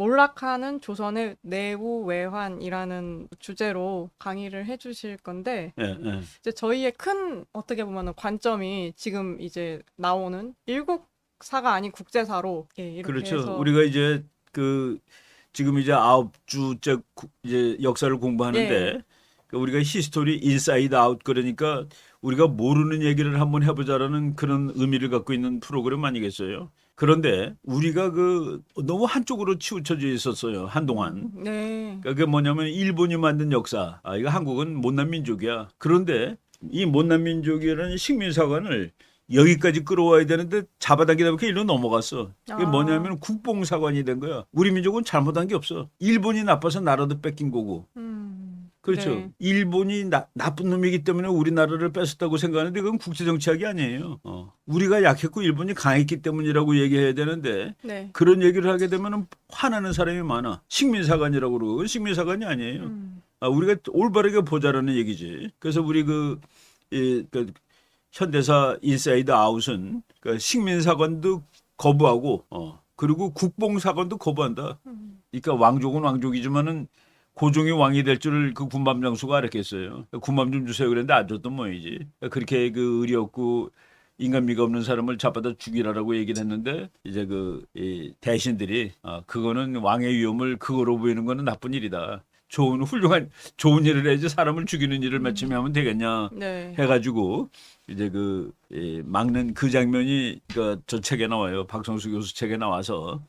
몰락하는 조선의 내후 외환이라는 주제로 강의를 해주실 건데 예, 예. 이제 저희의 큰 어떻게 보면은 관점이 지금 이제 나오는 일국사가 아닌 국제사로 이렇게 그렇죠. 해서 우리가 이제 그 지금 이제 9주째 이제 역사를 공부하는데 예. 그 우리가 히스토리 인사이드 아웃 그러니까 우리가 모르는 얘기를 한번 해보자라는 그런 의미를 갖고 있는 프로그램 아니겠어요? 그런데 우리가 그 너무 한쪽으로 치우쳐져 있었어요 한동안. 네. 그러니까 그게 뭐냐면 일본이 만든 역사. 이거 한국은 못난 민족이야. 그런데 이 못난 민족이라는 식민사관을 여기까지 끌어와야 되는데 잡아당기다 보니까 일로 넘어갔어. 그게 아. 뭐냐면 국뽕사관이 된 거야. 우리 민족은 잘못한 게 없어. 일본이 나빠서 나라도 뺏긴 거고. 그렇죠. 네. 일본이 나쁜 놈이기 때문에 우리나라를 뺏었다고 생각하는데 그건 국제정치학이 아니에요. 우리가 약했고 일본이 강했기 때문이라고 얘기해야 되는데 네. 그런 얘기를 하게 되면 화나는 사람이 많아. 식민사관이라고 그러고 그건 식민사관이 아니에요. 우리가 올바르게 보자라는 얘기지. 그래서 우리 그 현대사 인사이드 아웃은 그 식민사관도 거부하고 그리고 국뽕사관도 거부한다. 그러니까 왕족은 왕족이지만은 고종이 왕이 될 줄을 그 군밤 장수가 알았겠어요. 군밤 좀 주세요 그랬는데 안 줬던 모이지. 그렇게 그 의리 없고 인간미가 없는 사람을 잡아다 죽이라라고 얘기를 했는데 이제 이 대신들이 그거는 왕의 위엄을 그거로 보이는 거는 나쁜 일이다. 훌륭한 좋은 일을 해야지 사람을 죽이는 일을 마침에 하면 되겠냐 네. 해가지고 이제 막는 그 장면이 저 책에 나와요. 박성수 교수 책에 나와서.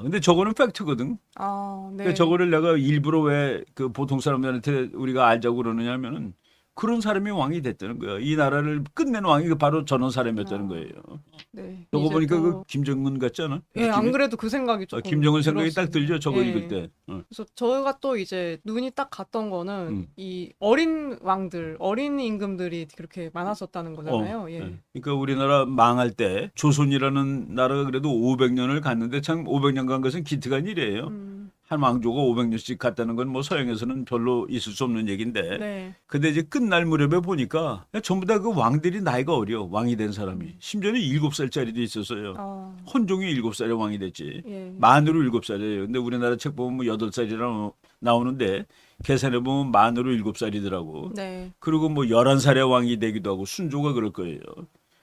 근데 저거는 팩트거든. 아, 네. 그러니까 저거를 내가 일부러 왜 그 보통 사람들한테 우리가 알자고 그러느냐면은 그런 사람이 왕이 됐다는 거야. 이 나라를 끝낸 왕이 바로 저런 사람이었다는 거예요. 네. 저거 이제 보니까 또- 그 김정은 같지 않아? 예, 안 그래도 그 생각이 조금 김정은 생각이 딱 들었습니다. 들죠. 저거 예. 읽을 때. 그래서 저희가 또 이제 눈이 딱 갔던 거는 음. 이 어린 왕들, 어린 임금들이 그렇게 많았었다는 거잖아요. 예. 그러니까 우리나라 망할 때 조선이라는 나라가 그래도 500년을 갔는데 참 500년 간 것은 기특한 일이에요. 한 왕조가 500년씩 갔다는 건 뭐 서양에서는 별로 있을 수 없는 얘기인데. 네. 근데 이제 끝날 무렵에 보니까 전부 다 그 왕들이 나이가 어려. 왕이 된 사람이. 심지어는 7살짜리도 있었어요. 아, 헌종이 7살에 왕이 됐지. 예. 만으로 7살이에요. 근데 우리나라 책 보면 뭐 8살이라 나오는데 계산해 보면 만으로 7살이더라고. 네. 그리고 뭐 11살에 왕이 되기도 하고 순조가 그럴 거예요.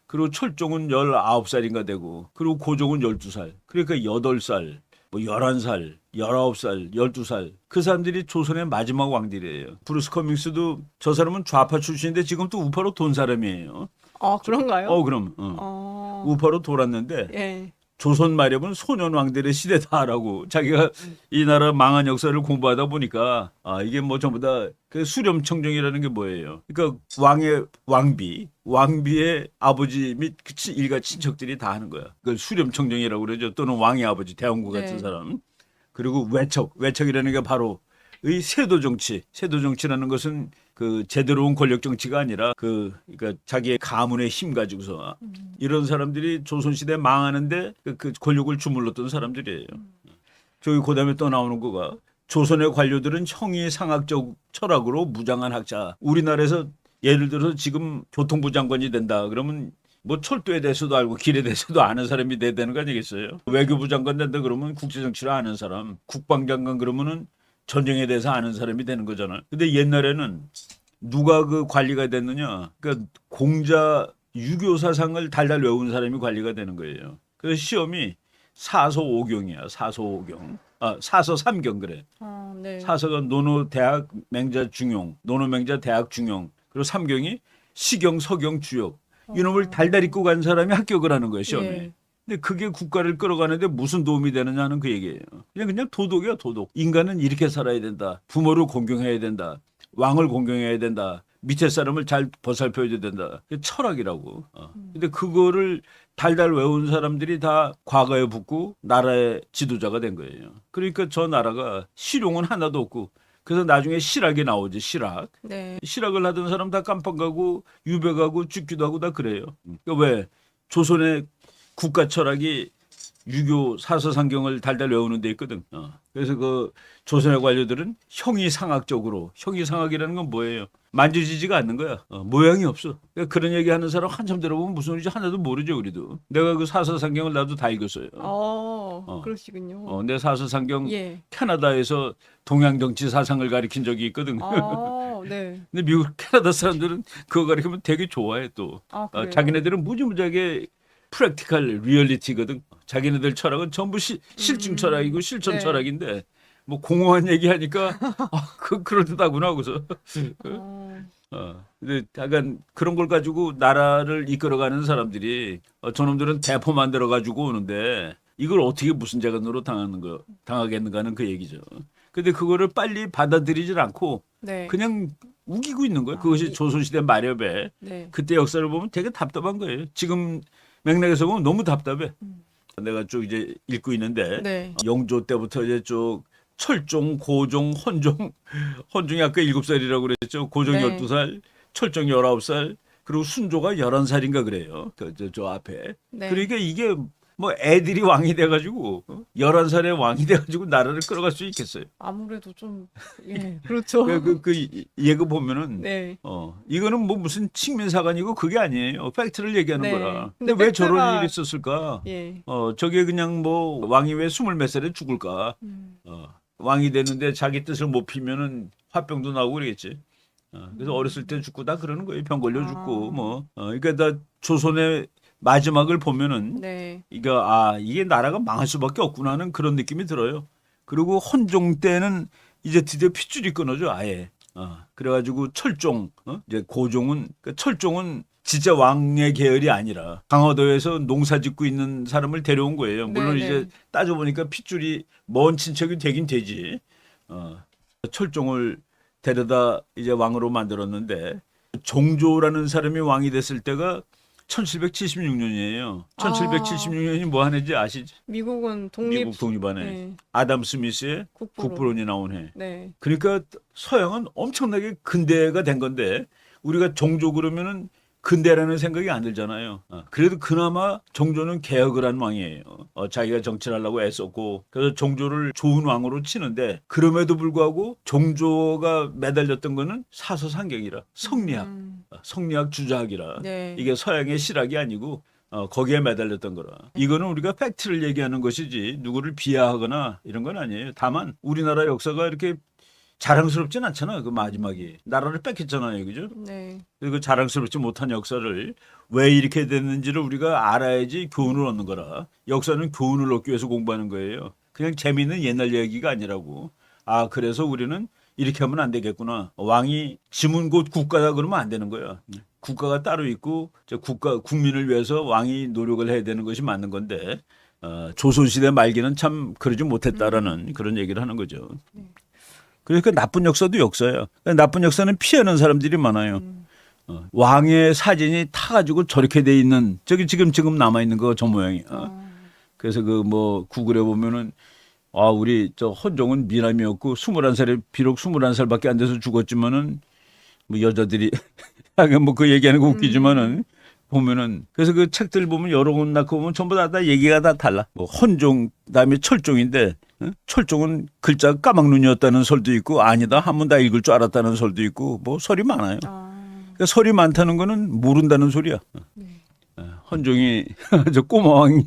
그리고 철종은 19살인가 되고 그리고 고종은 12살. 그러니까 8살, 뭐 11살, 19살, 12살. 그 사람들이 조선의 마지막 왕들이에요. 브루스 커밍스도 저 사람은 좌파 출신인데 지금 또 우파로 돈 사람이에요. 아, 그런가요? 그럼. 어, 우파로 돌았는데 예. 조선 마렵은 소년 왕들의 시대다라고 자기가 이 나라 망한 역사를 공부하다 보니까 이게 뭐 전부 다 그 수렴청정이라는 게 뭐예요? 그러니까 왕비의 아버지 및 일가 친척들이 다 하는 거야. 그걸 수렴청정이라고 그러죠. 또는 왕의 아버지 대원구 같은 네. 사람. 그리고 외척이라는 게 바로 의 세도 정치라는 것은 그 제대로 온 권력 정치가 아니라 그러니까 자기의 가문의 힘 가지고서 이런 사람들이 조선시대 망하는데 그 권력을 주물렀던 사람들이에요. 저기 그다음에 또 나오는 거가 조선의 관료들은 형이상학적 철학으로 무장한 학자. 우리나라에서 예를 들어서 지금 교통부 장관이 된다 그러면 뭐 철도에 대해서도 알고 길에 대해서도 아는 사람이 돼야 되는 거 아니겠어요? 외교부 장관 된다 그러면 국제정치를 아는 사람, 국방장관 그러면은 전쟁에 대해서 아는 사람이 되는 거잖아요. 근데 옛날에는 누가 그 관리가 됐느냐? 그러니까 공자 유교 사상을 달달 외운 사람이 관리가 되는 거예요. 그래서 시험이 사서오경이야. 사서삼경 그래. 아, 네. 사서가 노노 대학 맹자 중용, 노노 맹자 대학 중용. 그리고 삼경이 시경 서경 주역. 이놈을 달달 입고 간 사람이 합격을 하는 거예요, 시험에. 예. 근데 그게 국가를 끌어가는데 무슨 도움이 되느냐는 그 얘기예요. 그냥 도덕이야, 도덕. 인간은 이렇게 살아야 된다. 부모를 공경해야 된다. 왕을 공경해야 된다. 밑에 사람을 잘 보살펴야 된다. 그게 철학이라고. 근데 그거를 달달 외운 사람들이 다 과거에 붙고 나라의 지도자가 된 거예요. 그러니까 저 나라가 실용은 하나도 없고 그래서 나중에 실학이 나오지, 실학. 네. 실학을 하던 사람 다 깜빵 가고 유배 가고 죽기도 하고 다 그래요. 그러니까 왜 조선의 국가 철학이 유교 사서상경을 달달 외우는 데 있거든. 그래서 그 조선의 관료들은 형이상학이라는 건 뭐예요? 만져지지가 않는 거야. 모양이 없어. 그러니까 그런 얘기하는 사람 한참 들어보면 무슨 소리인지 하나도 모르죠, 우리도. 내가 그 사서상경을 나도 다 읽었어요. 그러시군요. 내 사서상경 예. 캐나다에서 동양 정치 사상을 가리킨 적이 있거든. 네. 근데 미국 캐나다 사람들은 그거 가리키면 되게 좋아해 또. 그래요? 자기네들은 무지무지하게 프랙티컬 리얼리티거든. 자기네들 철학은 전부 실증 철학이고 실천 네. 철학인데 뭐 공허한 얘기하니까 그럴듯하구나 하고서. 근데 약간 그런 걸 가지고 나라를 이끌어가는 사람들이 저놈들은 대포 만들어 가지고 오는데 이걸 어떻게 무슨 재간으로 당하겠는가는 그 얘기죠. 근데 그거를 빨리 받아들이질 않고 네. 그냥 우기고 있는 거예요. 그것이 조선시대 말엽에 네. 그때 역사를 보면 되게 답답한 거예요. 지금 맥락에서 보면 너무 답답해. 내가 쭉 이제 읽고 있는데 네. 영조 때부터 이제 쭉 철종, 고종, 헌종이 아까 7살이라고 그랬죠. 고종이 네. 12살, 철종이 19살, 그리고 순조가 11살인가 그래요. 저 앞에. 네. 그러니까 이게 뭐 애들이 왕이 돼가지고 11살에 왕이 돼가지고 나라를 끌어갈 수 있겠어요. 아무래도 좀 그렇죠. 얘가 보면은 네. 이거는 뭐 무슨 측면사관이고 그게 아니에요. 팩트를 얘기하는 네. 거라. 근데 근데 왜 저런 팩트가- 일이 있었을까? 예. 저게 그냥 뭐 왕이 왜 20몇 살에 죽을까? 왕이 됐는데 자기 뜻을 못 피면은 화병도 나오고 그러겠지. 그래서 어렸을 때 죽고 다 그러는 거예요. 병 걸려 죽고 뭐. 그러니까 다 조선의 마지막을 보면은 네. 이게 나라가 망할 수밖에 없구나 하는 그런 느낌이 들어요. 그리고 헌종 때는 이제 드디어 핏줄이 끊어져 아예. 그래가지고 철종, 이제 고종은 그러니까 철종은 진짜 왕의 계열이 아니라 강화도에서 농사 짓고 있는 사람을 데려온 거예요. 물론 네, 이제 네. 따져보니까 핏줄이 먼 친척이 되긴 되지. 철종을 데려다 이제 왕으로 만들었는데 종조라는 사람이 왕이 됐을 때가 1776년이에요. 1776년이 뭐 하는지 아시죠? 미국은 독립 미국 독립안에 네. 아담 스미스의 국부론. 국부론이 나온 해. 네. 그러니까 서양은 엄청나게 근대가 된 건데 우리가 종조 그러면은 근대라는 생각이 안 들잖아요. 그래도 그나마 종조는 개혁을 한 왕이에요. 자기가 정치를 하려고 애썼고 그래서 종조를 좋은 왕으로 치는데 그럼에도 불구하고 종조가 매달렸던 거는 사서상경이라 성리학, 성리학 주자학이라 네. 이게 서양의 실학이 아니고 거기에 매달렸던 거라. 이거는 우리가 팩트를 얘기하는 것이지 누구를 비하하거나 이런 건 아니에요. 다만 우리나라 역사가 이렇게 자랑스럽진 않잖아. 그 마지막이 나라를 뺏겼잖아요, 그죠? 네. 그리고 자랑스럽지 못한 역사를 왜 이렇게 됐는지를 우리가 알아야지 교훈을 얻는 거라. 역사는 교훈을 얻기 위해서 공부하는 거예요. 그냥 재미있는 옛날 얘기가 아니라고. 그래서 우리는 이렇게 하면 안 되겠구나. 왕이 지문 곧 국가다 그러면 안 되는 거야. 국가가 따로 있고 국민을 위해서 왕이 노력을 해야 되는 것이 맞는 건데 조선시대 말기는 참 그러지 못했다라는 그런 얘기를 하는 거죠. 그러니까 나쁜 역사도 역사야. 나쁜 역사는 피하는 사람들이 많아요. 왕의 사진이 타가지고 저렇게 돼 있는 저기 지금 남아 있는 거 저 모양이야. 그래서 그 뭐 구글에 보면은 우리 저 헌종은 미남이었고 21살에 비록 21살밖에 안 돼서 죽었지만은 뭐 여자들이 뭐 그 얘기하는 거 웃기지만은 보면은 그래서 그 책들 보면 여러 권 낳고 보면 전부 다 얘기가 다 달라. 뭐 헌종 그다음에 철종인데 철종은 글자가 까막눈이었다는 설도 있고 아니다 하면 다 읽을 줄 알았다는 설도 있고 뭐 설이 많아요. 그러니까 설이 많다는 거는 모른다는 소리야. 네. 헌종이 저 꼬마 왕이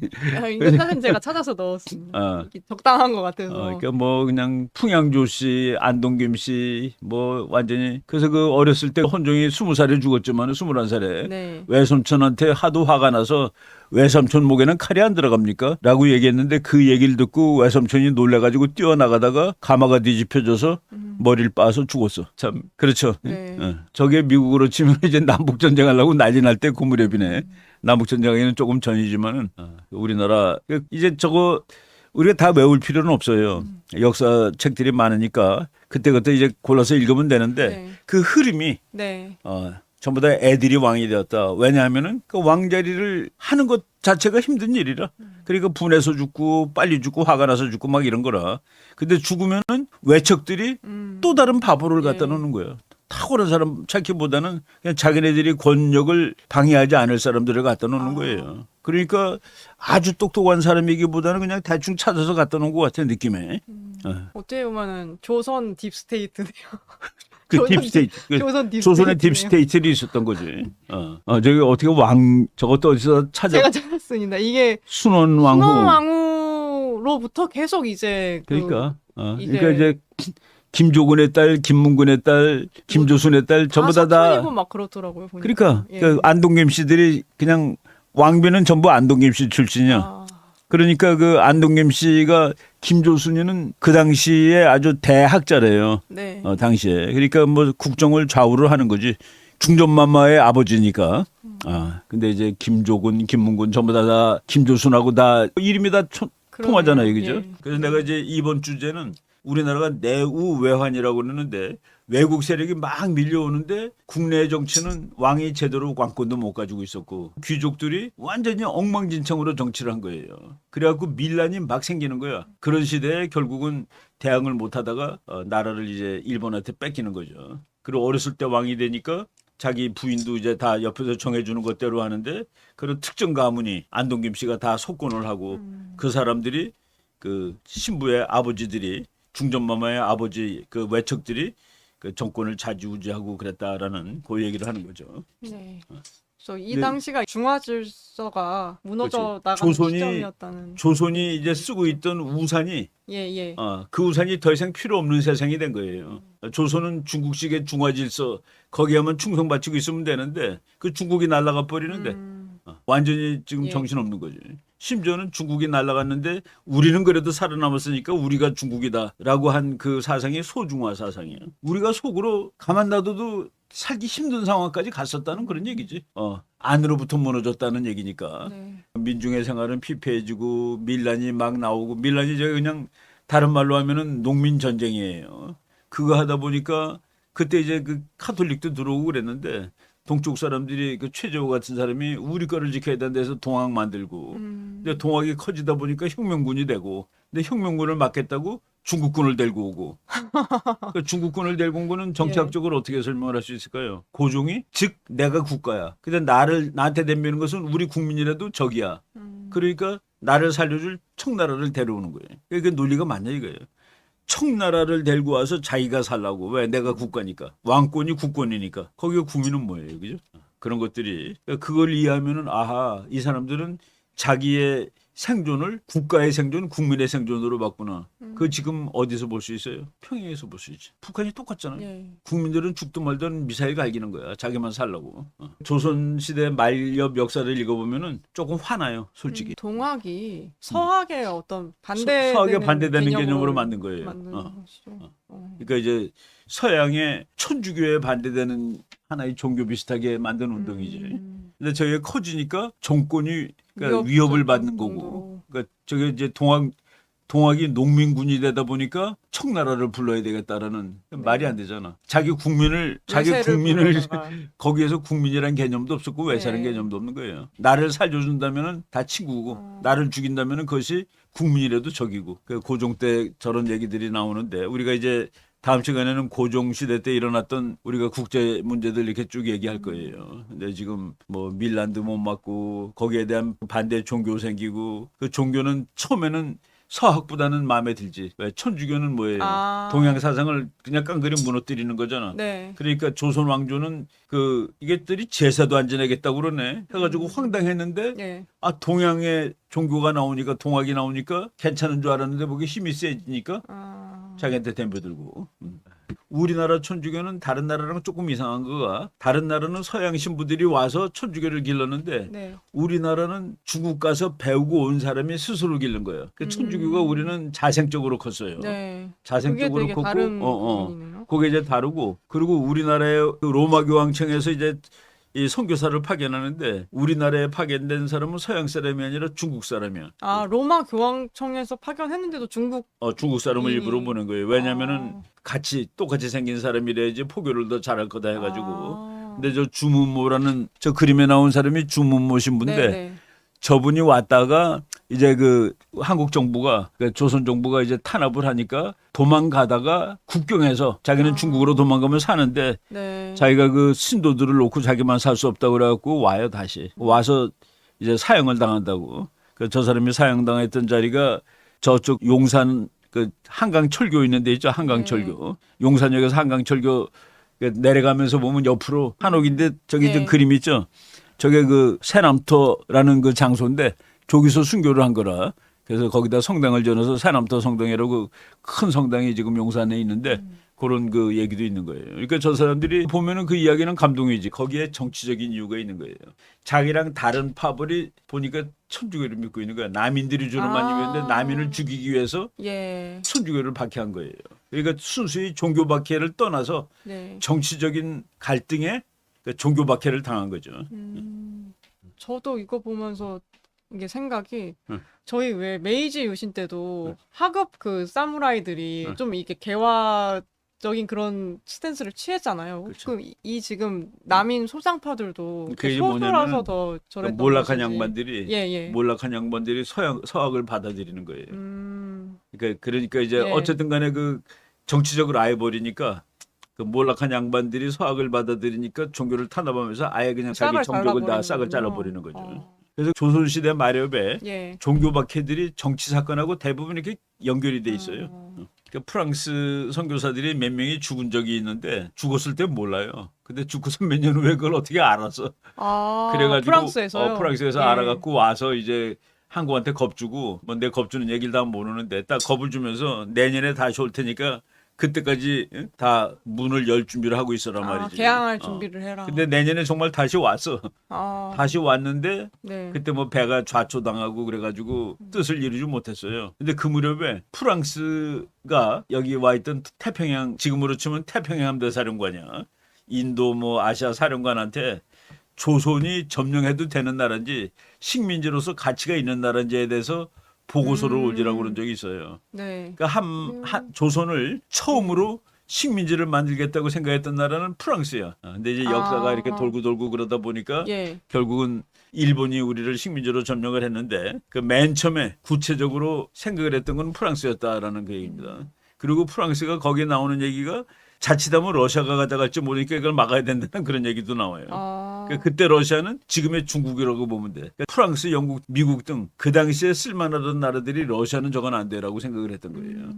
인간사진 제가 찾아서 넣었습니다. 이게 적당한 것 같아서. 그러니까 뭐 그냥 풍양조 씨, 안동김 씨 뭐 완전히 그래서 그 어렸을 때 헌종이 20살에 죽었지만 21살에 네. 외삼촌한테 하도 화가 나서 외삼촌 목에는 칼이 안 들어갑니까? 라고 얘기했는데 그 얘기를 듣고 외삼촌이 놀래가지고 뛰어나가다가 가마가 뒤집혀져서 머리를 빠서 죽었어. 참 그렇죠. 네. 저게 미국으로 치면 이제 남북전쟁 하려고 난리 날 때 그 무렵이네. 남북전쟁에는 조금 전이지만은 우리나라 이제 저거 우리가 다 외울 필요는 없어요. 역사 책들이 많으니까 그때그때 이제 골라서 읽으면 되는데 네. 그 흐름이 네. 전부 다 애들이 왕이 되었다. 왜냐하면은 그 왕자리를 하는 것 자체가 힘든 일이라. 그러니까 분해서 죽고 빨리 죽고 화가 나서 죽고 막 이런 거라. 근데 죽으면은 외척들이 또 다른 바보를 갖다 놓는 거예요. 탁월한 사람 찾기보다는 그냥 자기네들이 권력을 방해하지 않을 사람들을 갖다 놓는 거예요. 그러니까 아주 똑똑한 사람이기보다는 그냥 대충 찾아서 갖다 놓은 것 같아요, 느낌에. 어떻게 보면은 조선 딥스테이트네요. 그 딥스테이트. 조선 딥스테이트. 조선의 딥스테이트를 있었던 거지. 저기 어떻게 저것도 어디서 제가 찾았습니다. 이게 순원왕후. 순원왕후로 로부터 계속 이제 그러니까 이제 그러니까 이제 김조근의 딸, 김문근의 딸, 김조순의 딸 전부 다 사촌이고 막 그렇더라고요. 보니까. 그러니까 예. 그 안동김 씨들이 그냥 왕비는 전부 안동김 씨 출신이야. 아, 그러니까 그 안동김 씨가 김조순이는 그 당시에 아주 대학자래요. 네. 당시에. 그러니까 뭐 국정을 좌우를 하는 거지. 중전마마의 아버지니까. 근데 이제 김조근, 김문근 전부 다 김조순하고 다 이름이 다 통하잖아요, 그죠? 예. 그래서 내가 이제 이번 주제는 우리나라가 내우외환이라고 그러는데 외국 세력이 막 밀려오는데 국내 정치는 왕이 제대로 관건도 못 가지고 있었고 귀족들이 완전히 엉망진창으로 정치를 한 거예요. 그래갖고 밀란이 막 생기는 거야. 그런 시대에 결국은 대항을 못 하다가 나라를 이제 일본한테 뺏기는 거죠. 그리고 어렸을 때 왕이 되니까 자기 부인도 이제 다 옆에서 정해주는 것대로 하는데 그런 특정 가문이 안동김 씨가 다 속건을 하고 그 사람들이 그 신부의 아버지들이 중전마마의 아버지 그 외척들이 그 정권을 좌지우지하고 그랬다라는 그 얘기를 하는 거죠. 네. 그래서 이 네. 당시가 중화 질서가 무너져 나가는 조선이- 시점이었다는. 조선이 이제 쓰고 있던 우산이 예. 그 우산이 더 이상 필요 없는 세상이 된 거예요. 조선은 중국식의 중화질서 거기에만 충성바치고 있으면 되는데 그 중국이 날아가 버리는데 완전히 지금 예. 정신없는 거지. 심지어는 중국이 날아갔는데 우리는 그래도 살아남았으니까 우리가 중국이다라고 한 그 사상이 소중화 사상이에요. 우리가 속으로 가만 놔둬도 살기 힘든 상황까지 갔었다는 그런 얘기지. 안으로부터 무너졌다는 얘기니까. 네. 민중의 생활은 피폐해지고 밀란이 막 나오고 밀란이 저기 그냥 다른 말로 하면은 농민 전쟁이에요. 그거 하다 보니까 그때 이제 그 카톨릭도 들어오고 그랬는데 동쪽 사람들이 그 최저호 같은 사람이 우리 거를 지켜야 된다 해서 동학 만들고 근데 동학이 커지다 보니까 혁명군이 되고 근데 혁명군을 막겠다고 중국군을 데리고 오고 그 중국군을 데리고 온 거는 정치학적으로 어떻게 설명을 할 수 있을까요? 고종이 즉 내가 국가야. 근데 나한테 덤비는 것은 우리 국민이라도 적이야. 그러니까 나를 살려줄 청나라를 데려오는 거예요. 그러니까 논리가 맞냐 이거예요. 청나라를 데리고 와서 자기가 살라고. 왜? 내가 국가니까. 왕권이 국권이니까. 거기가 국민은 뭐예요? 그죠? 그런 것들이. 그걸 이해하면은 아하, 이 사람들은 자기의 생존을 국가의 생존, 국민의 생존으로 봤구나. 그 지금 어디서 볼 수 있어요? 평양에서 볼 수 있지. 북한이 똑같잖아요. 예. 국민들은 죽든 말든 미사일 갈기는 거야. 자기만 살라고. 조선시대 말엽 역사를 읽어보면은 조금 화나요. 솔직히. 동학이 서학의 어떤 반대 서학에 반대되는 개념으로 만든 거예요. 만든 것이죠. 그러니까 이제 서양의 천주교에 반대되는 하나의 종교 비슷하게 만든 운동이지. 근데 저게 커지니까 정권이 그러니까 위협을 받는 거고. 그러니까 저게 이제 동학이 농민군이 되다 보니까 청나라를 불러야 되겠다라는 말이 안 되잖아. 자기 국민을 거기에서 국민이란 개념도 없었고 외세란 네. 개념도 없는 거예요. 나를 살려준다면은 다 친구고 나를 죽인다면은 그것이 국민이라도 적이고. 그 고종 때 저런 얘기들이 나오는데 우리가 이제 다음 시간에는 고종 시대 때 일어났던 우리가 국제 문제들 이렇게 쭉 얘기할 거예요. 근데 지금 뭐 밀란도 못 맞고 거기에 대한 반대 종교 생기고 그 종교는 처음에는 서학보다는 마음에 들지. 왜 천주교는 뭐예요? 동양 사상을 그냥 깡그리 무너뜨리는 거잖아. 네. 그러니까 조선 왕조는 그 이게들이 제사도 안 지내겠다고 그러네. 해가지고 황당했는데 예. 동양의 종교가 나오니까 동학이 나오니까 괜찮은 줄 알았는데 거기 힘이 세지니까 자기한테 덤벼들고. 우리나라 천주교는 다른 나라랑 조금 이상한 거가 다른 나라는 서양 신부들이 와서 천주교를 길렀는데 네. 우리나라는 중국 가서 배우고 온 사람이 스스로 기른 거예요. 그 천주교가 우리는 자생적으로 컸어요. 네. 자생적으로 그게 되게 컸고 다른 부분이네요. 그게 이제 다르고 그리고 우리나라의 그 로마 교황청에서 이제 이 선교사를 파견하는데 우리나라에 파견된 사람은 서양 사람이 아니라 중국 사람이야. 로마 교황청에서 파견했는데도 중국 중국 사람을 이- 일부러 보낸 거예요. 왜냐면은 똑같이 생긴 사람이래야지 포교를 더 잘할 거다 해가지고. 근데 저 주문모라는 저 그림에 나온 사람이 주문모 신부인데 네. 저분이 왔다가 이제 그 한국 정부가 그 조선 정부가 이제 탄압을 하니까 도망가다가 국경에서 자기는 중국으로 도망가면 사는데 네. 자기가 그 신도들을 놓고 자기만 살 수 없다고 그래갖고 와요 다시 와서 이제 사형을 당한다고. 그 저 사람이 사형당했던 자리가 저쪽 용산 그 한강철교 있는 데 있죠. 한강철교. 용산역에서 한강철교 내려가면서 보면 옆으로 한옥인데 저기 저 그림 있죠. 저게 그 새남터라는 그 장소인데 저기서 순교를 한 거라. 그래서 거기다 성당을 지어서 사남터 성당이라고 큰 성당이 지금 용산에 있는데 그런 그 얘기도 있는 거예요. 그러니까 저 사람들이 보면은 그 이야기는 감동이지. 거기에 정치적인 이유가 있는 거예요. 자기랑 다른 파벌이 보니까 천주교를 믿고 있는 거야. 남인들이 주로 많이 믿는데 남인을 죽이기 위해서 예. 천주교를 박해한 거예요. 그러니까 순수히 종교 박해를 떠나서 네. 정치적인 갈등에 그 종교 박해를 당한 거죠. 저도 이거 보면서 이게 생각이 응. 저희 왜 메이지 유신 때도 하급 그 사무라이들이 응. 좀 이게 개화적인 그런 스탠스를 취했잖아요. 그렇죠. 그럼 이 지금 남인 소상파들도 그게 소수라서 뭐냐면 더 저랬던 몰락한 것이지. 양반들이 예. 몰락한 양반들이 서학을 받아들이는 거예요. 그러니까 이제 예. 어쨌든 간에 그 정치적으로 아예 버리니까 그 몰락한 양반들이 서학을 받아들이니까 종교를 탄압하면서 아예 그냥 자기 싹을 정족을 다 잘라버리는군요. 싹을 잘라버리는 거죠. 그래서 조선시대 말엽에 예. 종교 박해들이 정치 사건하고 대부분 이렇게 연결이 돼 있어요. 그러니까 프랑스 선교사들이 몇 명이 죽은 적이 있는데 죽었을 때 몰라요. 근데 죽고서 몇 년 후에 그걸 어떻게 알아서 그래가지고 프랑스에서요. 프랑스에서 예. 알아갖고 와서 이제 한국한테 겁주고 뭐 내 겁주는 얘기를 다 모르는데 딱 겁을 주면서 내년에 다시 올 테니까 그때까지 다 문을 열 준비를 하고 있어란 말이지. 개항할 준비를 해라. 근데 내년에 정말 다시 왔어. 다시 왔는데 네. 그때 뭐 배가 좌초당하고 그래가지고 뜻을 이루지 못했어요. 근데 그 무렵에 프랑스가 여기 와 있던 태평양 지금으로 치면 태평양 함대 사령관이야. 인도 뭐 아시아 사령관한테 조선이 점령해도 되는 나라인지 식민지로서 가치가 있는 나라인지에 대해서 보고서를 올리라고 그런 적이 있어요. 네. 그러니까 조선을 처음으로 식민지를 만들겠다고 생각했던 나라는 프랑스야. 근데 이제 역사가 이렇게 돌고 그러다 보니까 예. 결국은 일본이 우리를 식민지로 점령을 했는데 그 맨 처음에 구체적으로 생각을 했던 건 프랑스였다라는 그 얘기입니다. 그리고 프랑스가 거기에 나오는 얘기가 자칫하면 러시아가 가져갈지 모르니까 이걸 막아야 된다는 그런 얘기도 나와요. 그러니까 그때 러시아는 지금의 중국이라고 보면 돼. 그러니까 프랑스, 영국, 미국 등 그 당시에 쓸만하던 나라들이 러시아는 저건 안 돼라고 생각을 했던 거예요.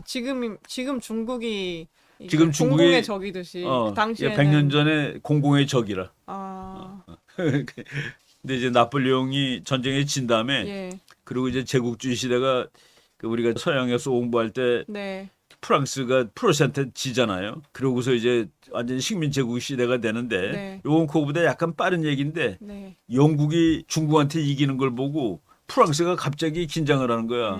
지금 중국이 지금 중국이 공공의 적이듯이 그 당시에는 100년 전에 공공의 적이라. 아, 근데 이제 나폴레옹이 전쟁에 진 다음에 예. 그리고 이제 제국주의 시대가 그 우리가 서양에서 공부할 때 네. 프랑스가 프로세한테 지잖아요. 그러고서 이제 완전 식민 제국 시대가 되는데 네. 요건 그거보다 약간 빠른 얘기인데 네. 영국이 중국한테 이기는 걸 보고 프랑스가 갑자기 긴장을 하는 거야.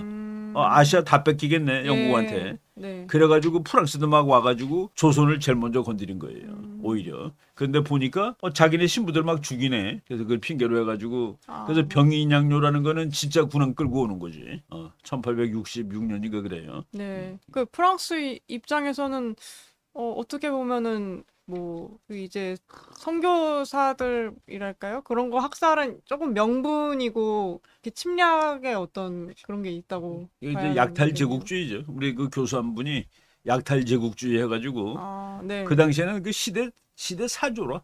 아시아 다 뺏기겠네 영국한테. 네. 그래가지고 프랑스도 막 와가지고 조선을 제일 먼저 건드린 거예요. 오히려. 그런데 보니까 자기네 신부들 막 죽이네. 그래서 그걸 핑계로 해가지고 그래서 병인양요라는 거는 진짜 군함 끌고 오는 거지. 1866년인가 그래요. 네. 그 프랑스 입장에서는 어떻게 보면은 그 이제 선교사들이랄까요? 그런 거 학살은 조금 명분이고 이렇게 침략의 어떤 그런 게 있다고 이게 봐야 이제 약탈 되겠네요. 제국주의죠. 우리 그 교수 한 분이 약탈 제국주의 해가지고 네. 그 당시에는 그 시대 사조라.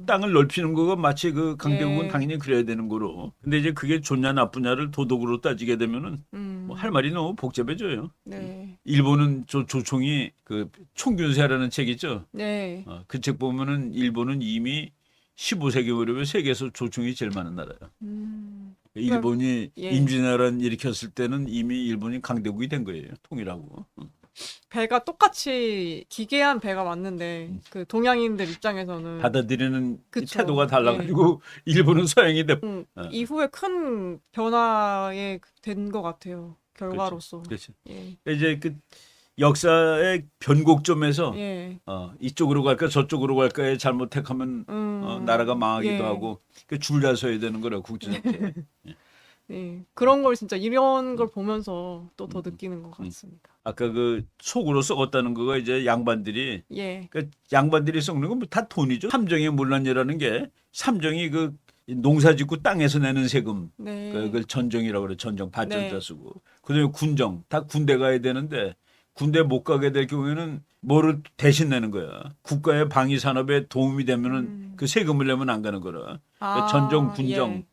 땅을 넓히는 거가 마치 그 강대국은 예. 당연히 그래야 되는 거로. 근데 이제 그게 좋냐 나쁘냐를 도덕으로 따지게 되면은 뭐 할 말이 너무 복잡해져요. 네. 일본은 조총이 그 총균세라는 책 있죠. 네. 그 책 보면은 일본은 이미 15세기 무렵에 세계에서 조총이 제일 많은 나라야. 일본이 예. 임진왜란 일으켰을 때는 이미 일본이 강대국이 된 거예요. 통일하고. 배가 똑같이 기괴한 배가 왔는데 그 동양인들 입장에서는 받아들이는 이 그쵸. 태도가 달라가지고 일본은 서양이 돼. 이후에 큰 변화에 된 것 같아요. 결과로서. 그렇죠. 예. 이제 그 역사의 변곡점에서 예. 이쪽으로 갈까 저쪽으로 갈까에 잘못 택하면 나라가 망하기도 예. 하고 그 줄 잘 서야 되는 거라 국제정세. 예. 그런 걸 진짜 이런 걸 보면서 또 더 느끼는 것 같습니다. 아까 그 속으로 썩었다는 거가 이제 양반들이 예. 그 양반들이 썩는 건 다 돈이죠. 삼정의 문란이라는 게 삼정이 그 농사짓고 땅에서 내는 세금 네. 그걸 전정이라고 그래. 전정 발전자 네. 쓰고 그다음에 군정 다 군대 가야 되는데 군대 못 가게 될 경우에는 뭐를 대신 내는 거야. 국가의 방위 산업에 도움이 되면은 그 세금을 내면 안 가는 거라. 그러니까 전정 군정 예.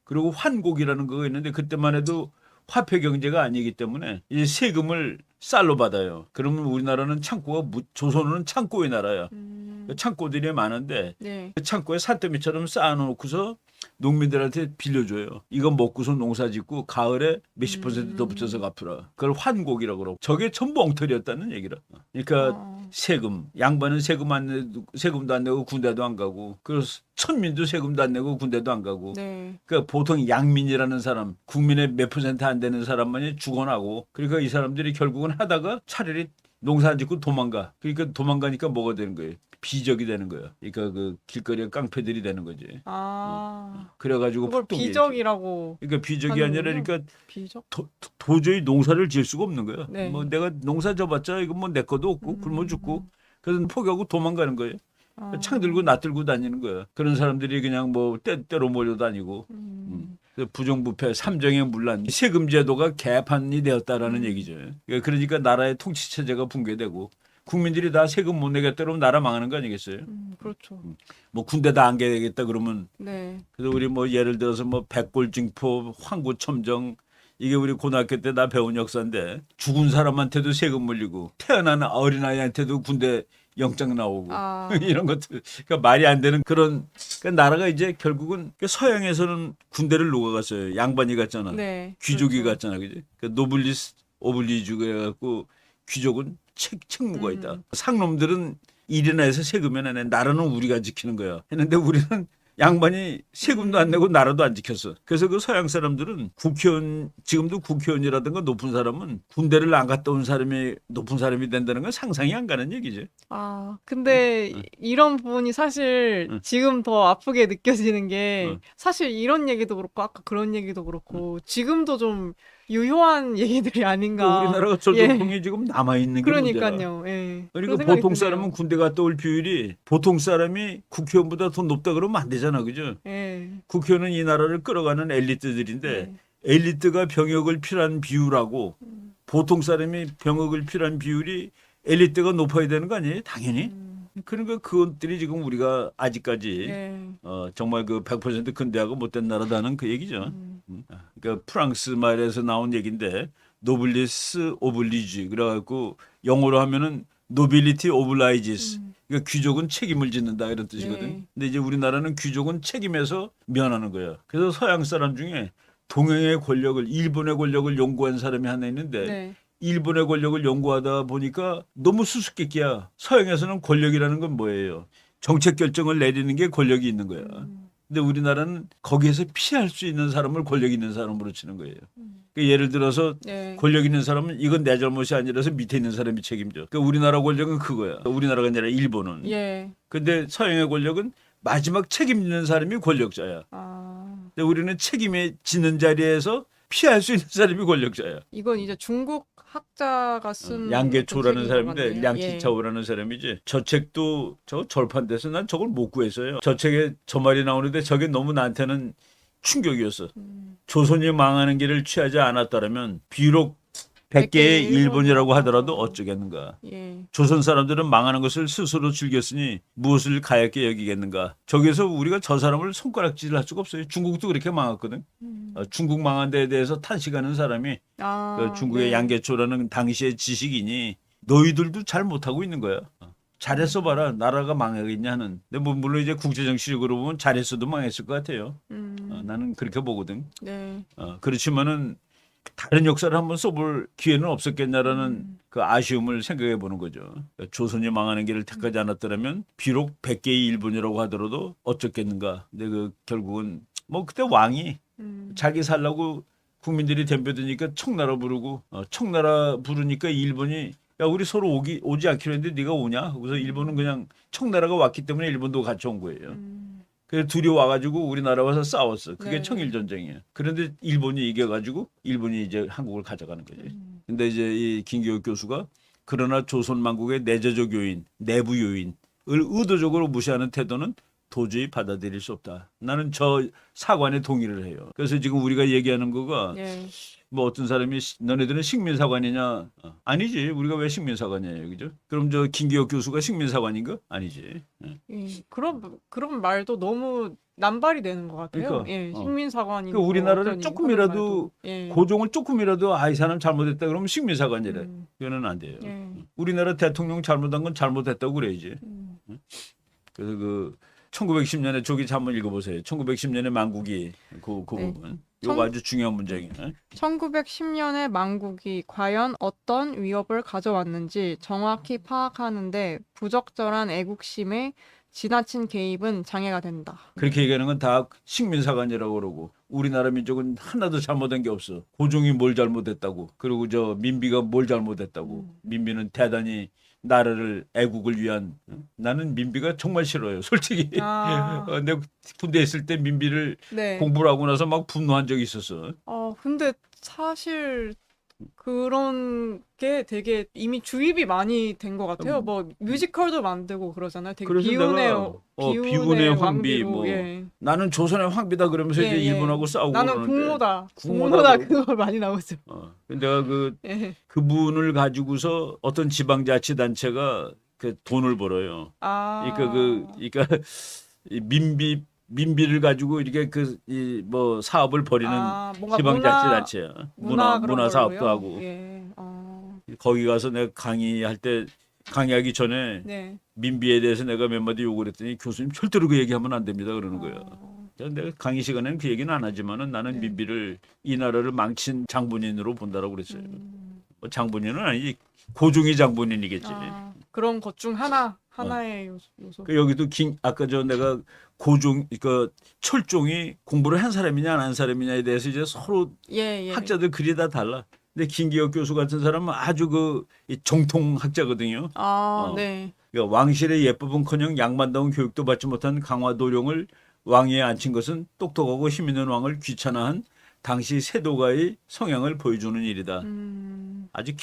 그리고 환곡이라는 거가 있는데 그때만 해도 화폐 경제가 아니기 때문에 이제 세금을 쌀로 받아요. 그러면 우리나라는 조선은 창고의 나라야. 창고들이 많은데 네. 그 창고에 산더미처럼 쌓아놓고서 농민들한테 빌려줘요. 이거 먹고서 농사 짓고 가을에 몇십 퍼센트 더 붙여서 갚으라. 그걸 환곡이라고 그러고. 저게 전부 엉터리였다는 얘기라. 그러니까 세금, 양반은 세금도 안 내고 군대도 안 가고, 그래서 천민도 세금도 안 내고 군대도 안 가고. 네. 그러니까 보통 양민이라는 사람, 국민의 몇 퍼센트 안 되는 사람만이 죽어나고, 그러니까 이 사람들이 결국은 하다가 차라리 농사 안 짓고 도망가. 그러니까 도망가니까 뭐가 되는 거예요? 비적이 되는 거예요. 그러니까 그 길거리에 깡패들이 되는 거지. 그래가지고 그걸 폭동이 비적이라고. 그러니까 비적이 아니라 그러니까 비적? 도저히 농사를 지을 수가 없는 거야. 네. 뭐 내가 농사 져봤자 이거 뭐 내 것도 없고 굶어 죽고 그래서 포기하고 도망가는 거예요. 창 들고 나 들고 다니는 거야. 그런 사람들이 그냥 뭐 때로 몰려다니고 부정부패, 삼정의 문란, 세금 제도가 개판이 되었다라는 얘기죠. 그러니까 나라의 통치 체제가 붕괴되고 국민들이 다 세금 못 내겠다 그러면 나라 망하는 거 아니겠어요? 그렇죠. 뭐 군대 다 안 가야겠다 그러면 네. 그래서 우리 뭐 예를 들어서 뭐 백골징포, 황구첨정 이게 우리 고등학교 때 나 배운 역사인데 죽은 사람한테도 세금 물리고 태어난 어린아이한테도 군대 영장 나오고 이런 것들 그러니까 말이 안 되는 그런 그러니까 나라가 이제 결국은 서양에서는 군대를 누가 갔어요? 양반이 갔잖아. 네. 귀족이 그렇죠. 갔잖아. 그지? 그러니까 노블리스 오블리주 그래갖고 귀족은 책무가 있다. 상놈들은 일이나 해서 세금이 안 내. 나라는 우리가 지키는 거야. 했는데 우리는 양반이 세금도 안 내고 나라도 안 지켰어. 그래서 그 서양 사람들은 국회의원, 지금도 국회의원이라든가 높은 사람은 군대를 안 갔다 온 사람이 높은 사람이 된다는 건 상상이 안 가는 얘기지. 근데 이런 부분이 사실 지금 더 아프게 느껴지는 게 사실 이런 얘기도 그렇고 아까 그런 얘기도 그렇고 지금도 좀 유효한 얘기들이 아닌가. 우리나라가 전통이 지금 남아있는 게 문제야. 그러니까요. 예. 그러니까 그런 생각이 보통 드네요. 사람은 군대 갔다 올 비율이 보통 사람이 국회의원보다 더 높다 그러면 안 되잖아. 그죠? 예. 국회의원은 이 나라를 끌어가는 엘리트들인데 네. 엘리트가 병역을 필요한 비율하고 보통 사람이 병역을 필요한 비율이 엘리트가 높아야 되는 거 아니에요? 당연히. 그러니까 그것들이 지금 우리가 아직까지 예. 정말 그 100% 근대하고 못된 나라다는 그 얘기죠. 그러니까 프랑스 말에서 나온 얘기인데 노블리스 오블리지 그래갖고 영어로 하면은 노빌리티 오블라이지스 그러니까 귀족은 책임을 짓는다 이런 뜻이거든. 네. 근데 이제 우리나라는 귀족은 책임에서 면하는 거야. 그래서 서양 사람 중에 동양의 권력을 일본의 권력을 연구한 사람이 하나 있는데 네. 일본의 권력을 연구하다 보니까 너무 수수께끼야. 서양에서는 권력이라는 건 뭐예요? 정책 결정을 내리는 게 권력이 있는 거야. 근데 우리나라는 거기에서 피할 수 있는 사람을 권력 있는 사람으로 치는 거예요. 그러니까 예를 들어서 네. 권력 있는 사람은 이건 내 잘못이 아니라서 밑에 있는 사람이 책임져. 그러니까 우리나라 권력은 그거야. 우리나라가 아니라 일본은. 예. 근데 서양의 권력은 마지막 책임지는 사람이 권력자야. 근데 우리는 책임에 지는 자리에서 피할 수 있는 사람이 권력자야. 이건 이제 중국 학자가 쓴 양계초라는 책인 것 사람인데 같네요. 량치차오라는 사람이지. 저 책도 저 절판돼서 난 저걸 못 구했어요. 저 책에 저 말이 나오는데 저게 너무 나한테는 충격이었어. 조선이 망하는 길을 취하지 않았다면 비록 100개의 일본이라고 하더라도 어쩌겠는가. 예. 조선 사람들은 망하는 것을 스스로 즐겼으니 무엇을 가얗게 여기겠는가. 저기서 우리가 저 사람을 손가락질을 할 수가 없어요. 중국도 그렇게 망했거든. 중국 망한 데에 대해서 탄식하는 사람이 그 중국의 네. 양계초라는 당시의 지식인이 너희들도 잘 못하고 있는 거야. 잘했어 봐라. 나라가 망하겠냐는. 근데 뭐 물론 이제 국제정치적으로 보면 잘했어도 망했을 것 같아요. 나는 그렇게 보거든. 네. 그렇지만은 다른 역사를 한번 써볼 기회는 없었겠냐라는 그 아쉬움을 생각해 보는 거죠. 그러니까 조선이 망하는 길을 택하지 않았더라면 비록 100개의 일본이라고 하더라도 어쩌겠는가. 근데 그 결국은 뭐 그때 왕이 자기 살라고 국민들이 덤벼드니까 청나라 부르고 청나라 부르니까 일본이 야 우리 서로 오지 않기로 했는데 네가 오냐? 그래서 일본은 그냥 청나라가 왔기 때문에 일본도 같이 온 거예요. 그래서 둘이 와가지고 우리나라 와서 싸웠어. 그게 네. 청일전쟁이에요. 그런데 일본이 이겨가지고 일본이 이제 한국을 가져가는 거지. 근데 이제 이 김기옥 교수가 그러나 조선만국의 내재적 요인, 내부 요인을 의도적으로 무시하는 태도는 도저히 받아들일 수 없다. 나는 저 사관에 동의를 해요. 그래서 지금 우리가 얘기하는 거가 예. 뭐 어떤 사람이 너네들은 식민사관이냐? 아니지. 우리가 왜 식민사관이에요, 그죠? 그럼 저 김기옥 교수가 식민사관인가? 아니지. 예. 그런 말도 너무 남발이 되는 것 같아요. 그러니까, 예. 식민사관이 그 우리나라를 조금이라도 고종을 조금이라도 이 사람 잘못했다 그러면 식민사관이래. 그거는 안 돼요. 예. 우리나라 대통령 잘못한 건 잘못했다고 그래야지. 그래서 그 1910년에 저기 한번 읽어보세요. 1910년에 만국이 그 네. 부분. 이거 아주 중요한 문장이에요. 1910년에 만국이 과연 어떤 위협을 가져왔는지 정확히 파악하는데 부적절한 애국심의 지나친 개입은 장애가 된다. 그렇게 얘기하는 건 다 식민사관이라고 그러고 우리나라 민족은 하나도 잘못한 게 없어. 고종이 뭘 잘못했다고. 그리고 저 민비가 뭘 잘못했다고. 민비는 대단히 나라를 애국을 위한 나는 민비가 정말 싫어요. 솔직히 아, 내가 군대 있을 때 민비를 네. 공부를 하고 나서 막 분노한 적이 있었어. 근데 사실 그런 게 되게 이미 주입이 많이 된 것 같아요. 뭐 뮤지컬도 만들고 그러잖아요. 되게 그래서 비운의 비운의 황비 왕비로, 뭐 예. 나는 조선의 황비다 그러면서 예, 이제 예. 일본하고 싸우고 나는 그러는데 국모다. 국모다 그거 많이 나오죠. 내가 예. 그분을 가지고서 어떤 지방자치단체가 그 돈을 벌어요. 그러니까 이 민비를 가지고 이렇게 이 뭐 사업을 벌이는 뭔가 지방자치단체야. 문화 그런 문화 사업도 걸로요? 하고. 예. 거기 가서 내가 강의하기 전에 네. 민비에 대해서 내가 몇 마디 욕을 했더니 교수님 절대로 그 얘기하면 안 됩니다 그러는 거야. 그래서 내가 강의 시간에는 그 얘기는 안 하지만은 나는 네. 민비를 이 나라를 망친 장본인으로 본다라고 그랬어요. 뭐 장본인은 아니지 고종이 장본인이겠지. 그런 것 중 하나의 요소. 그 여기도 아까 내가 고종 그 철종이 공부를 한 사람이냐 안 한 사람이냐에 대해서 이제 서로 예. 학자들 글이 다 달라. 근데 김기혁 교수 같은 사람은 아주 이 정통 학자거든요. 네. 그러니까 왕실의 예법은커녕 양반다운 교육도 받지 못한 강화도령을 왕위에 앉힌 것은 똑똑하고 힘 있는 왕을 귀찮아한 당시 세도가의 성향을 보여주는 일이다. 아주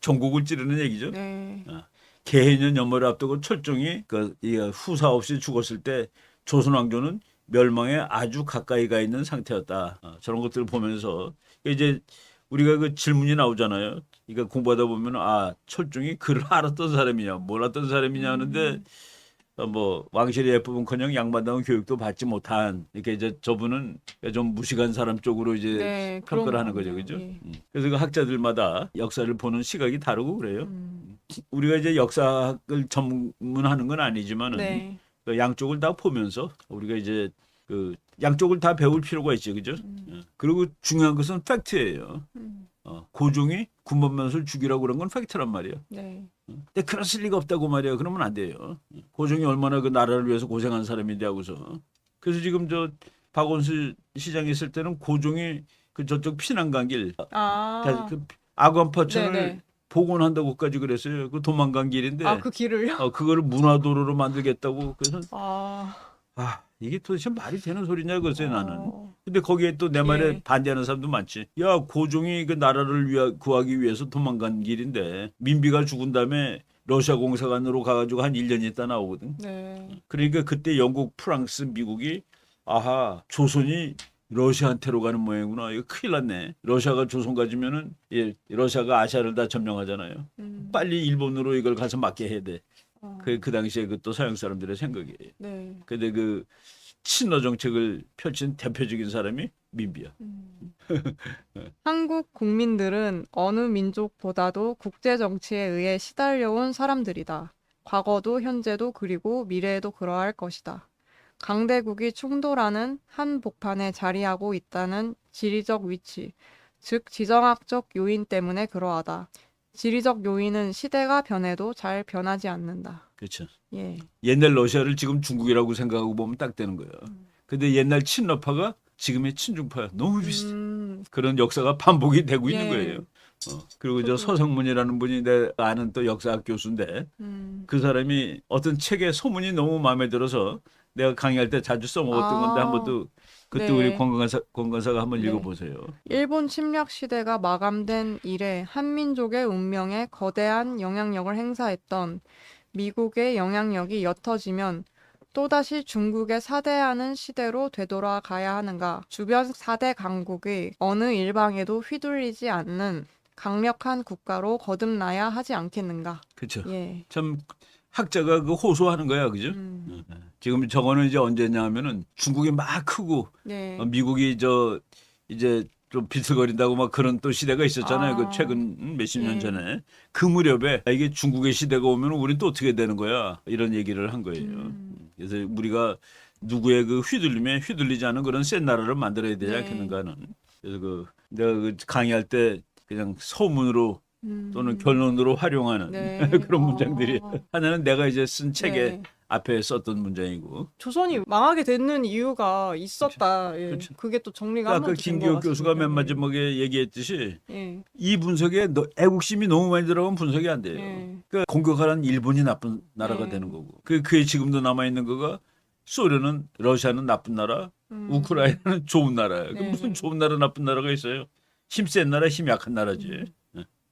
전곡을 찌르는 얘기죠. 네. 개해년 연말을 앞두고 철종이 이 후사 없이 죽었을 때 조선 왕조는 멸망에 아주 가까이 가 있는 상태였다. 저런 것들을 보면서 이제 우리가 그 질문이 나오잖아요. 그러니까 공부하다 보면 철종이 그를 알았던 사람이냐 몰랐던 사람이냐 하는데 뭐 왕실의 예법은커녕 양반다운 교육도 받지 못한 이렇게 이제 저분은 좀 무식한 사람 쪽으로 이제 네, 평가를 하는 거죠, 그런 그죠? 예. 그래서 그 학자들마다 역사를 보는 시각이 다르고 그래요. 우리가 이제 역사학을 전문하는 건 아니지만은 네. 그 양쪽을 다 보면서 우리가 이제 그 양쪽을 다 배울 필요가 있죠, 그죠? 그리고 중요한 것은 팩트예요. 고종이 군번만수를 죽이라고 그런 건 팩트란 말이에요. 네. 근데 그랬을 리가 없다고 말이에요. 그러면 안 돼요. 고종이 얼마나 그 나라를 위해서 고생한 사람인데 하고서. 그래서 지금 저 박원순 시장이 있을 때는 고종이 그 저쪽 피난간 길, 그 아관파천을 네네. 복원한다고까지 그랬어요. 그 도망간 길인데. 그 길을요? 그거를 문화도로로 만들겠다고. 그래서 이게 도대체 말이 되는 소리냐 그랬어요 나는. 근데 거기에 또 내 말에 예. 반대하는 사람도 많지. 야 고종이 그 나라를 구하기 위해서 도망간 길인데 민비가 죽은 다음에 러시아 공사관으로 가가지고 한 1년 있다 나오거든. 네. 그러니까 그때 영국, 프랑스, 미국이 조선이 러시아한테로 가는 모양이구나. 이거 큰일 났네. 러시아가 조선 가지면은 러시아가 아시아를 다 점령하잖아요. 빨리 일본으로 이걸 가서 맡게 해야 돼. 그 당시에 그 또 서양 사람들의 생각이에요. 네. 근데 그 친러 정책을 펼친 대표적인 사람이 민비야. 한국 국민들은 어느 민족보다도 국제 정치에 의해 시달려온 사람들이다. 과거도 현재도 그리고 미래에도 그러할 것이다. 강대국이 충돌하는 한복판에 자리하고 있다는 지리적 위치, 즉 지정학적 요인 때문에 그러하다. 지리적 요인은 시대가 변해도 잘 변하지 않는다. 그렇죠. 예. 옛날 러시아를 지금 중국이라고 생각하고 보면 딱 되는 거예요. 근데 옛날 친러파가 지금의 친중파야. 너무 비슷해. 그런 역사가 반복이 되고 있는 거예요. 그리고 저 서성문이라는 분이 내 아는 또 역사학 교수인데 그 사람이 어떤 책의 소문이 너무 마음에 들어서 내가 강의할 때 자주 써먹었던 건데 한번 또 그때 네. 우리 권간사가 한번 네. 읽어보세요. 일본 침략 시대가 마감된 이래 한민족의 운명에 거대한 영향력을 행사했던 미국의 영향력이 옅어지면 또다시 중국에 사대하는 시대로 되돌아가야 하는가. 주변 4대 강국이 어느 일방에도 휘둘리지 않는 강력한 국가로 거듭나야 하지 않겠는가. 그렇죠. 예. 참 학자가 그 호소하는 거야, 그죠? 지금 저거는 이제 언제냐 하면은 중국이 막 크고 네. 미국이 이제 좀 비틀거린다고 막 그런 또 시대가 있었잖아요. 그 최근 몇십 년 예. 전에 그 무렵에 이게 중국의 시대가 오면 우린 또 어떻게 되는 거야? 이런 얘기를 한 거예요. 그래서 우리가 누구의 그 휘둘림에 휘둘리지 않은 그런 센 나라를 만들어야 되지 네. 않겠는가는. 그래서 그 내가 그 강의할 때 그냥 소문으로 또는 결론으로 활용하는 네. 그런 문장들이 아. 하나는 내가 이제 쓴 책에 네. 앞에 썼던 문장이고 조선이 망하게 되는 이유가 있었다. 예. 그렇죠. 그게 또 정리가 아까 한번도 된것 김기옥 교수가 맨 같습니다. 마지막에 얘기했듯이 예. 이 분석에 애국심이 너무 많이 들어가면 분석이 안 돼요. 예. 그러니까 공격하는 일본이 나쁜 나라가 네. 되는 거고 그게 지금도 남아 있는 거가 소련은 러시아는 나쁜 나라, 우크라이나는 좋은 나라예요. 그 네. 무슨 좋은 나라 나쁜 나라가 있어요? 힘 센 나라, 힘 약한 나라지.